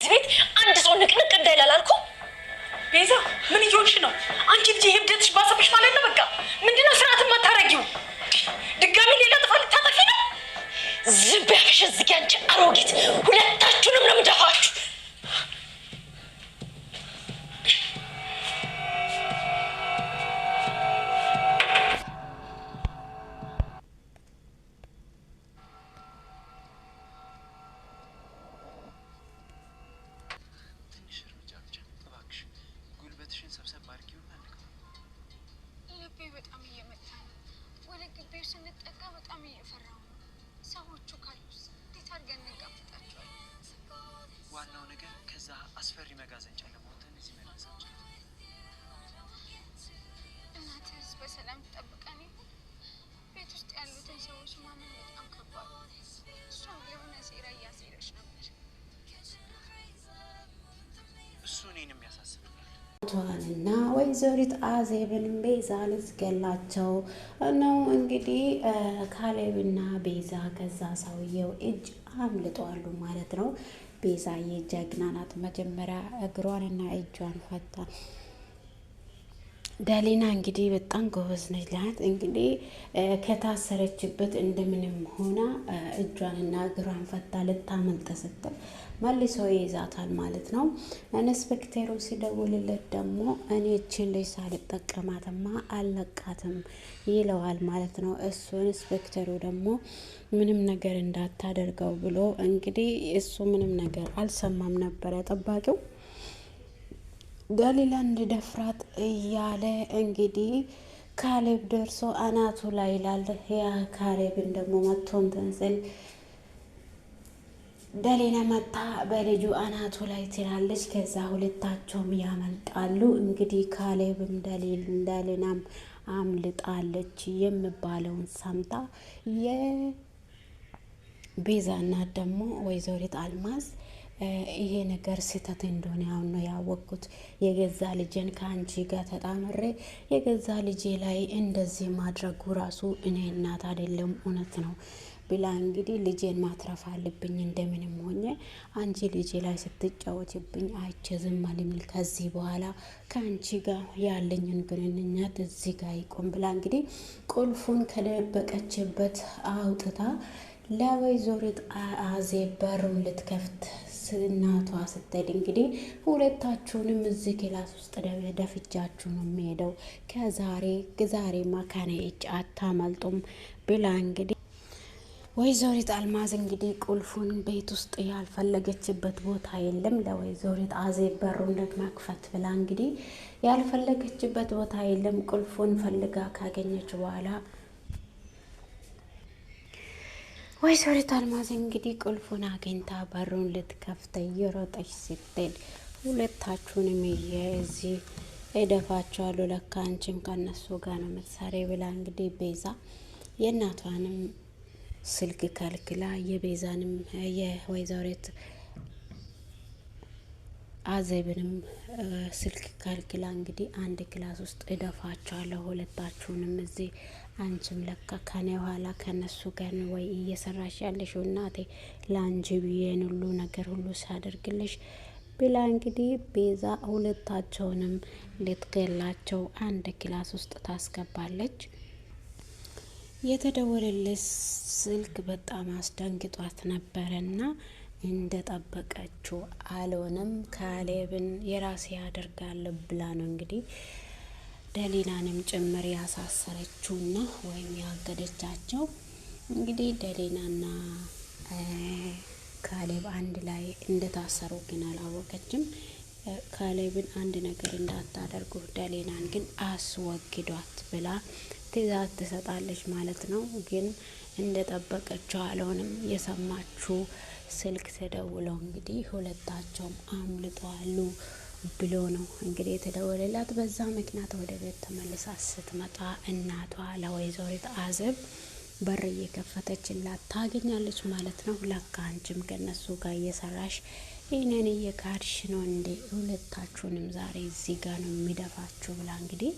ቤት አንድ ሰው ንቅንቅ እንዳይላል አልኩ። ቤዛ ምን እየሆንሽ ነው? አንቺ ልጅ ህብደትሽ ባሰብሽ ማለት ነው። በቃ ምንድነው ስርዓት ማታረጊው? ድጋሚ ሌላ ጥፋት ልታጠፊ ነው? ዝም ብያለሽ እዚህ አንቺ አሮጊት፣ ሁለታችሁንም ነው የምደፋችሁ። በጣም እየመጣ ነው። ወደ ግቢው ስንጠጋ በጣም እየፈራሁ ነው። ሰዎቹ ካሉስ እንዴት አድርገን እንጋፍጣቸዋለን? ዋናው ነገር ከዛ አስፈሪ መጋዘን ጨለማ ወጥተን እዚህ መነሳችን። እናትህስ በሰላም ትጠብቀን ይሆን? ቤት ውስጥ ያሉትን ሰዎች ማመን በጣም ከባድ ነው። እሷም የሆነ ሴራ እያሴረች ነበር። እሱ እኔንም ያሳስበኛል። ቷንና ወይዘሪት አዜብን ቤዛ ልትገላቸው ነው እንግዲህ ካሌብና ቤዛ ከዛ ሰውየው እጅ አምልጠዋል ማለት ነው። ቤዛ የጀግና ናት። መጀመሪያ እግሯንና እጇን ፈታ። ዳሊና እንግዲህ በጣም ጎበዝ ነች ናት። እንግዲህ ከታሰረችበት እንደምንም ሆና እጇንና እግሯን ፈታ ልታመልጥ ስትል መልሶ ይይዛታል ማለት ነው። ኢንስፔክተሩ ሲደውልለት ደግሞ እኔ እችን ልጅ ሳልጠቀማትማ አልለቃትም ይለዋል ማለት ነው። እሱ ኢንስፔክተሩ ደግሞ ምንም ነገር እንዳታደርገው ብሎ እንግዲህ እሱ ምንም ነገር አልሰማም ነበረ ጠባቂው ዳሊላ እንድደፍራት እያለ እንግዲህ ካሌብ ደርሶ አናቱ ላይ ይላል። ያ ካሌብን ደግሞ መጥቶ እንትን ስል ዳሊላ መጣ በልጁ አናቱ ላይ ትላለች። ከዛ ሁለታቸውም ያመልጣሉ። እንግዲህ ካሌብም ዳሊናም አምልጣለች የሚባለውን ሰምታ የቤዛ እናት ደግሞ ወይዘሪት አልማዝ ይሄ ነገር ስህተት እንደሆነ አሁን ነው ያወቅኩት። የገዛ ልጄን ከአንቺ ጋር ተጣምሬ የገዛ ልጄ ላይ እንደዚህ ማድረጉ ራሱ እኔ እናት አይደለም እውነት ነው ብላ እንግዲህ ልጄን ማትረፍ አለብኝ እንደምንም ሆኜ አንቺ ልጄ ላይ ስትጫወችብኝ አይቼ ዝም አልምል ከዚህ በኋላ ከአንቺ ጋር ያለኝን ግንኙነት እዚህ ጋር ይቆም ብላ እንግዲህ ቁልፉን ከደበቀችበት አውጥታ ለወይዘሪት አዜብ በሩን ልትከፍት እናቷ ስትሄድ እንግዲህ ሁለታችሁንም እዚህ ክላስ ውስጥ ደፍጃችሁ ነው የሚሄደው ዛሬማ ከኔ እጅ አታመልጡም ብላ እንግዲህ ወይዘሪት አልማዝ እንግዲህ ቁልፉን ቤት ውስጥ ያልፈለገችበት ቦታ የለም። ለወይዘሪት አዜብ በሩን ለመክፈት ብላ እንግዲህ ያልፈለገችበት ቦታ የለም። ቁልፉን ፈልጋ ካገኘች በኋላ ወይዘሪት አልማዝ እንግዲህ ቁልፉን አግኝታ በሩን ልትከፍት እየሮጠች ስትሄድ ሁለታችሁንም እዚህ እደፋቸዋለሁ ለካ አንቺም ከነሱ ጋር ነው የምትሰሪ ብላ እንግዲህ ቤዛ የእናቷንም ስልክ ከልክላ የቤዛንም የወይዘሪት አዜብንም ስልክ ከልክላ እንግዲህ አንድ ክላስ ውስጥ እደፋቸዋለሁ ሁለታችሁንም እዚህ አንቺም ለካ ከኔ ኋላ ከነሱ ጋር ወይ እየሰራሽ ያለሽ እናቴ ላንጂ ብዬን ሁሉ ነገር ሁሉ ሳደርግልሽ ብላ እንግዲህ ቤዛ ሁለታቸውንም ልትገላቸው አንድ ክላስ ውስጥ ታስገባለች። የተደወለልሽ ስልክ በጣም አስደንግጧት ነበረና እንደጠበቀችው አልሆነም። ካሌብን የራሴ ያደርጋለሁ ብላ ነው እንግዲህ ዳሊናንም ጭምር ያሳሰረችውና ወይም ያገደቻቸው። እንግዲህ ዳሊናና ካሌብ አንድ ላይ እንደታሰሩ ግን አላወቀችም። ካሌብን አንድ ነገር እንዳታደርጉ ዳሊናን ግን አስወግዷት ብላ ትዕዛዝ ትሰጣለች ማለት ነው። ግን እንደጠበቀችው አልሆነም። የሰማችው ስልክ ተደውለው እንግዲህ ሁለታቸውም አምልጠዋሉ ብሎ ነው እንግዲህ የተደወለላት። በዛ ምክንያት ወደ ቤት ተመልሳ ስትመጣ እናቷ ለወይዘሪት አዜብ በር እየከፈተችላት ታገኛለች ማለት ነው። ለካ አንቺም ከነሱ ጋር እየሰራሽ ይህንን እየካድሽ ነው እንዴ? ሁለታችሁንም ዛሬ እዚህ ጋር ነው የሚደፋችሁ ብላ እንግዲህ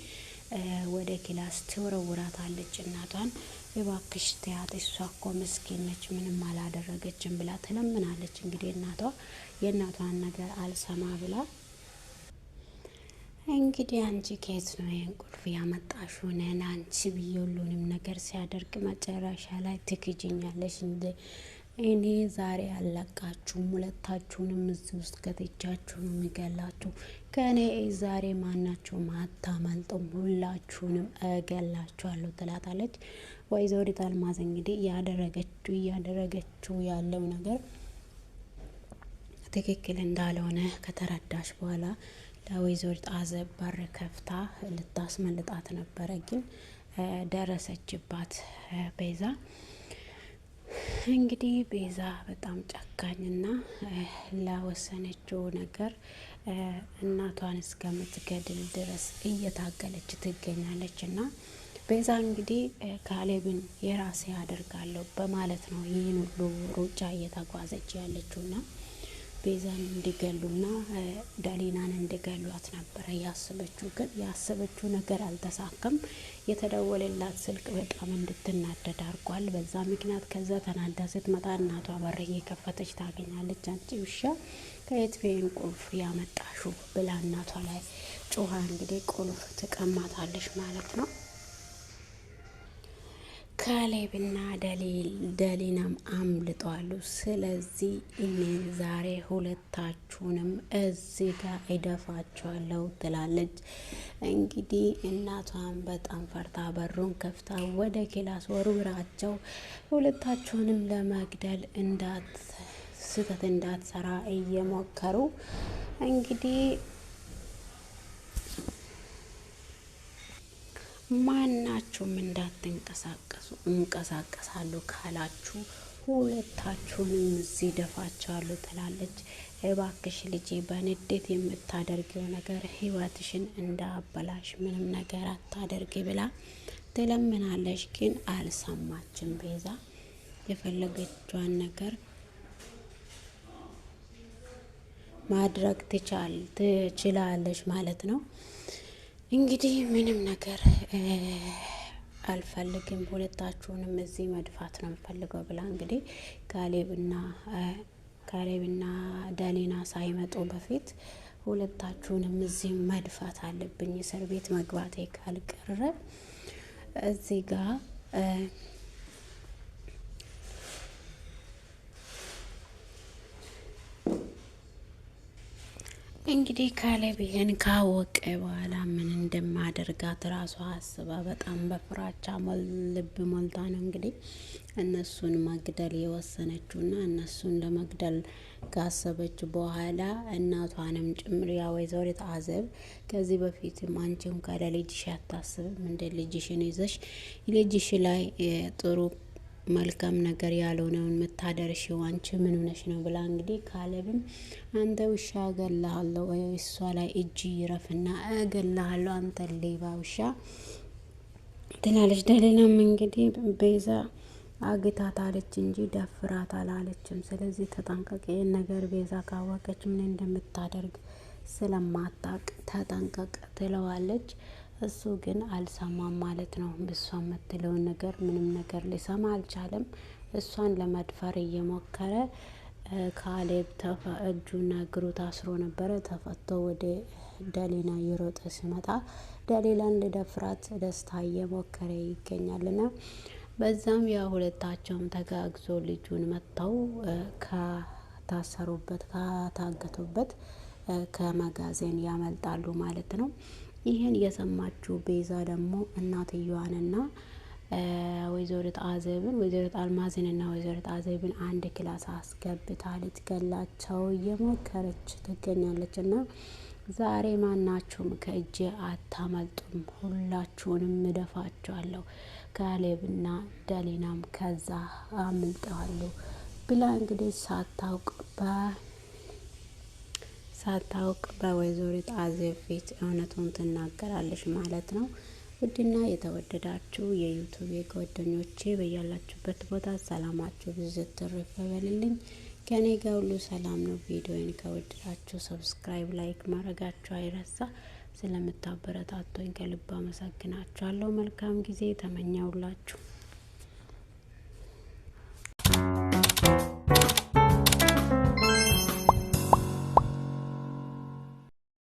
ወደ ክላስ ትወረውራታለች። እናቷን እባክሽ ተያት፣ እሷ እኮ ምስኪን ነች ምንም አላደረገችም ብላ ትለምናለች። እንግዲህ እናቷ የእናቷን ነገር አልሰማ ብላ እንግዲህ አንቺ ከየት ነው ይሄን ቁልፍ ያመጣሽው? ነን አንቺ ብዬ ሁሉንም ነገር ሲያደርግ መጨረሻ ላይ ትክጅኛለሽ እንደ እኔ ዛሬ አለቃችሁም፣ ሁለታችሁንም እዚህ ውስጥ ከትቻችሁ ነው የሚገላችሁ። ከእኔ ዛሬ ማናችሁም አታመልጡም፣ ሁላችሁንም እገላችኋለሁ ትላታለች። ወይዘሪት አልማዝ እንግዲህ እያደረገችው ያለው ነገር ትክክል እንዳልሆነ ከተረዳሽ በኋላ ለወይዘሪት አዜብ በር ከፍታ ልታስመልጣት ነበረ፣ ግን ደረሰችባት ቤዛ። እንግዲህ ቤዛ በጣም ጨካኝና ለወሰነችው ነገር እናቷን እስከምትገድል ድረስ እየታገለች ትገኛለች። እና ቤዛ እንግዲህ ካሌብን የራሴ አደርጋለሁ በማለት ነው ይህን ሁሉ ሩጫ እየተጓዘች ያለችውና ቤዛን እንዲገሉና ዳሊናን እንዲገሏት ነበረ ያሰበችው። ግን ያሰበችው ነገር አልተሳካም። የተደወለላት ስልክ በጣም እንድትናደድ አድርጓል። በዛ ምክንያት ከዛ ተናዳ ስትመጣ እናቷ በር እየከፈተች ታገኛለች። አንቺ ውሻ ከየት ይሄን ቁልፍ ያመጣሹ ብላ እናቷ ላይ ጮሃ እንግዲህ ቁልፍ ትቀማታለች ማለት ነው። ካሌብና ደሊናም አምልጠዋሉ። ስለዚህ እኔ ዛሬ ሁለታችሁንም እዚህ ጋር እደፋችኋለሁ ትላለች። እንግዲህ እናቷን በጣም ፈርታ በሩን ከፍታ ወደ ክላስ ወርውራቸው ሁለታችሁንም ለመግደል ስህተት እንዳትሰራ እየሞከሩ እንግዲህ ማናችሁም እንዳትንቀሳቀሱ እንቀሳቀሳሉ ካላችሁ ሁለታችሁንም እዚህ ደፋችኋለሁ ትላለች። እባክሽ ልጄ በንዴት የምታደርጊው ነገር ህይወትሽን እንዳበላሽ ምንም ነገር አታደርጊ ብላ ትለምናለች። ግን አልሰማችም። ቤዛ የፈለገችዋን ነገር ማድረግ ትችላለች ማለት ነው። እንግዲህ ምንም ነገር አልፈልግም፣ ሁለታችሁንም እዚህ መድፋት ነው የምፈልገው ብላ እንግዲህ ካሌብና ዳሊና ሳይመጡ በፊት ሁለታችሁንም እዚህ መድፋት አለብኝ፣ እስር ቤት መግባቴ ካልቀረ እዚህ ጋር እንግዲህ ካሌብ ይሄን ካወቀ በኋላ ምን እንደማደርጋት ራሷ አስባ በጣም በፍራቻ ልብ ሞልታ ነው እንግዲህ እነሱን መግደል የወሰነችውና እነሱን ለመግደል ካሰበች በኋላ እናቷንም ጭምር ያ ወይዘሪት አዜብ ከዚህ በፊትም አንቺም ካለ ልጅሽ አታስብም እንደ ልጅሽን ይዘሽ ልጅሽ ላይ ጥሩ መልካም ነገር ያልሆነውን የምታደርሺው አንቺ ምን ሆነሽ ነው ብላ እንግዲህ ካሌብም አንተ ውሻ እገልሃለሁ፣ እሷ ላይ እጅ ይረፍና እገልሃለሁ አንተ ሌባ ውሻ ትላለች። ደሊናም እንግዲህ ቤዛ አግታታለች እንጂ ደፍራት አላለችም። ስለዚህ ተጠንቀቅ፣ ይህን ነገር ቤዛ ካወቀች ምን እንደምታደርግ ስለማታቅ ተጠንቀቅ ትለዋለች። እሱ ግን አልሰማም ማለት ነው። እሷ የምትለውን ነገር ምንም ነገር ሊሰማ አልቻለም። እሷን ለመድፈር እየሞከረ ካሌብ እጁና እግሩ ታስሮ ነበረ። ተፈቶ ወደ ደሊና እየሮጠ ሲመጣ ደሊላን ልደፍራት ደስታ እየሞከረ ይገኛልና በዛም ያ ሁለታቸውም ተጋግዞ ልጁን መጥተው ከታሰሩበት ከታገቱበት ከመጋዘን ያመልጣሉ ማለት ነው። ይህን የሰማችው ቤዛ ደግሞ እናትየዋንና ወይዘሪት አልማዝንና ወይዘሪት አዜብን አንድ ክላስ አስገብታ ልትገላቸው እየሞከረች ትገኛለች። እና ዛሬ ማናችሁም ከእጄ አታመልጡም፣ ሁላችሁንም እደፋችኋለሁ፣ ካሌብና ደሊናም ከዛ አምልጠዋሉ ብላ እንግዲህ ሳታውቅ በወይዘሪት አዜብ ፊት እውነቱን ትናገራለች ማለት ነው። ውድና የተወደዳችሁ የዩቱብ ጓደኞቼ በያላችሁበት ቦታ ሰላማችሁ ብዙ ትርፍ ይበልልኝ። ከኔ ጋር ሁሉ ሰላም ነው። ቪዲዮን ከወደዳችሁ ሰብስክራይብ፣ ላይክ ማድረጋችሁ አይረሳ። ስለምታበረታቱኝ ከልብ አመሰግናችኋለሁ። መልካም ጊዜ ተመኘውላችሁ።